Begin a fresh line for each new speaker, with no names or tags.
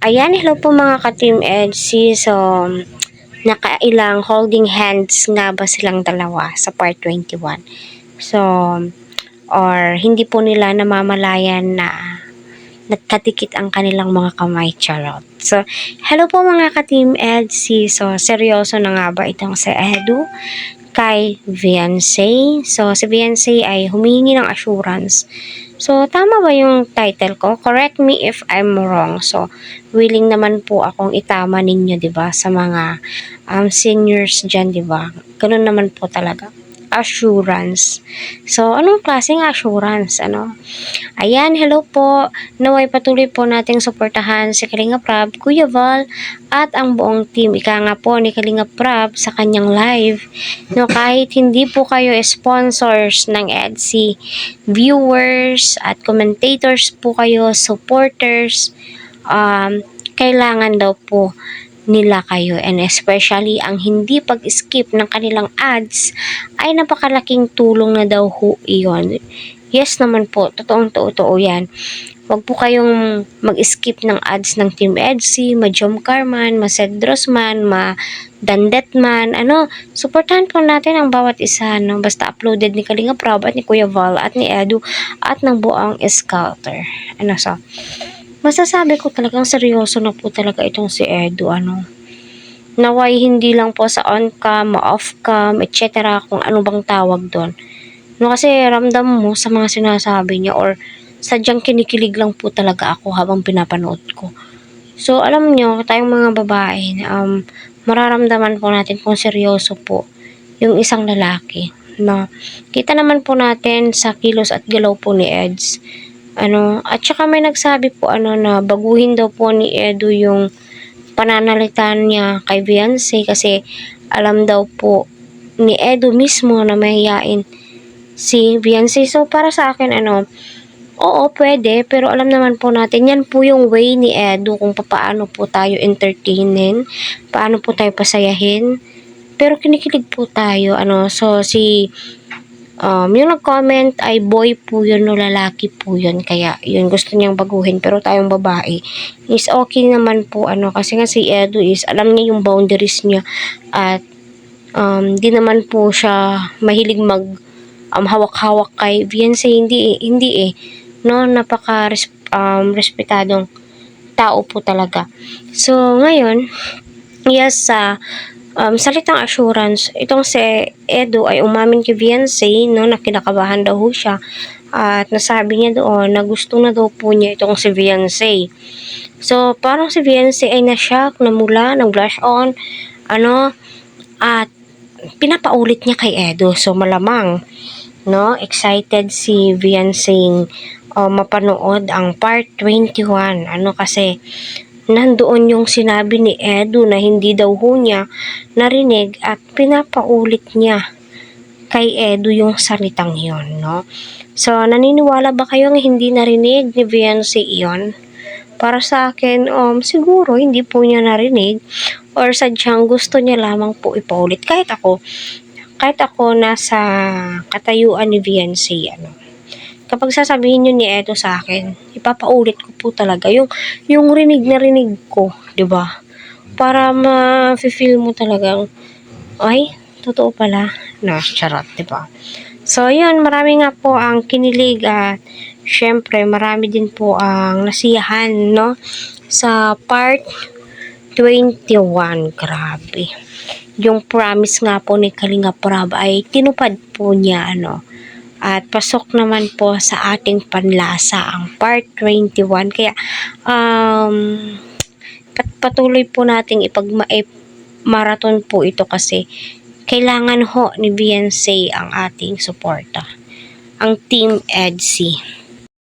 Ayan, hello po mga ka-Team EDC. So, nakailang holding hands nga ba silang dalawa sa part 21? So, or hindi po nila namamalayan na nagkadikit ang kanilang mga kamay, charot. So, hello po mga ka-Team EDC. So, seryoso na nga ba itong si Edu kay Viancy? So, si Viancy ay humingi ng assurance. So, tama ba yung title ko? Correct me if I'm wrong. So, willing naman po akong itama ninyo, 'di ba, sa mga seniors diyan, 'di ba? Ganun naman po talaga. Assurance. So, anong klaseng assurance? Ayan, hello po. Naway patuloy po nating suportahan si Kalinga Prab, Kuya Val, at ang buong team. Ika nga po ni Kalinga Prab sa kanyang live. No, kahit hindi po kayo sponsors ng EDC, viewers at commentators po kayo, supporters, kailangan daw po nila kayo, and especially ang hindi pag-skip ng kanilang ads ay napakalaking tulong na daw ho iyon. Yes naman po, totoo yan. Huwag po kayong mag-skip ng ads ng Team EDC, ma-Jomcar man, ma-Cedros man, ma-Dandet man, supportahan po natin ang bawat isa, basta uploaded ni Kalinga Prab at ni Kuya Val at ni Edu at ng buong Scouter. So, masasabi ko talagang seryoso na po talaga itong si Edu, naway hindi lang po sa on-cam, off-cam, etc. kung ano bang tawag doon. Kasi ramdam mo sa mga sinasabi niya or sadyang kinikilig lang po talaga ako habang pinapanood ko. So, alam niyo, tayong mga babae, mararamdaman po natin kung seryoso po yung isang lalaki. Kita naman po natin sa kilos at galaw po ni Eds. At saka may nagsabi po na baguhin daw po ni Edu yung pananalitan niya kay Viancy kasi alam daw po ni Edu mismo na mahihain si Viancy. So, para sa akin, oo, pwede, pero alam naman po natin, yan po yung way ni Edu kung paano po tayo entertainin, paano po tayo pasayahin, pero kinikilig po tayo, so yung nag-comment ay boy po yun o lalaki po yun, kaya yun gusto niyang baguhin, pero tayong babae is okay naman po, kasi nga si Edu is alam niya yung boundaries niya at di naman po siya mahilig hawak-hawak kay Viancy, hindi napaka respetadong tao po talaga. So ngayon, yes, salitang assurance, itong si Edu ay umamin kay Viancy, na kinakabahan daw siya at nasabi niya doon na gusto na daw po niya itong si Viancy. So parang si Viancy ay na-shock, namula, nag-blush on, at pinapaulit niya kay Edu. So malamang, excited si Viancy mapanood ang part 21, kasi nandoon yung sinabi ni Edu na hindi daw niya narinig at pinapaulit niya kay Edu yung salitang yon, So, naniniwala ba kayo na hindi narinig ni Viancy iyon? Para sa akin, siguro hindi po niya narinig or sadyang gusto niya lamang po ipaulit. Kahit ako nasa katayuan ni Viancy, kapag sasabihin nyo ni Edo sa akin, ipapaulit ko po talaga yung rinig na rinig ko, 'di ba? Para ma-feel mo talagang ay, totoo pala. Charot, 'di ba? So, yun, marami nga po ang kinilig at syempre marami din po ang nasiyahan, sa part 21. Grabe. Yung promise nga po ni Kalinga Prab ay tinupad po niya, at pasok naman po sa ating panlasa ang part 21. Kaya patuloy po nating marathon po ito kasi kailangan ho ni Viancy ang ating suporta, ang Team EDC.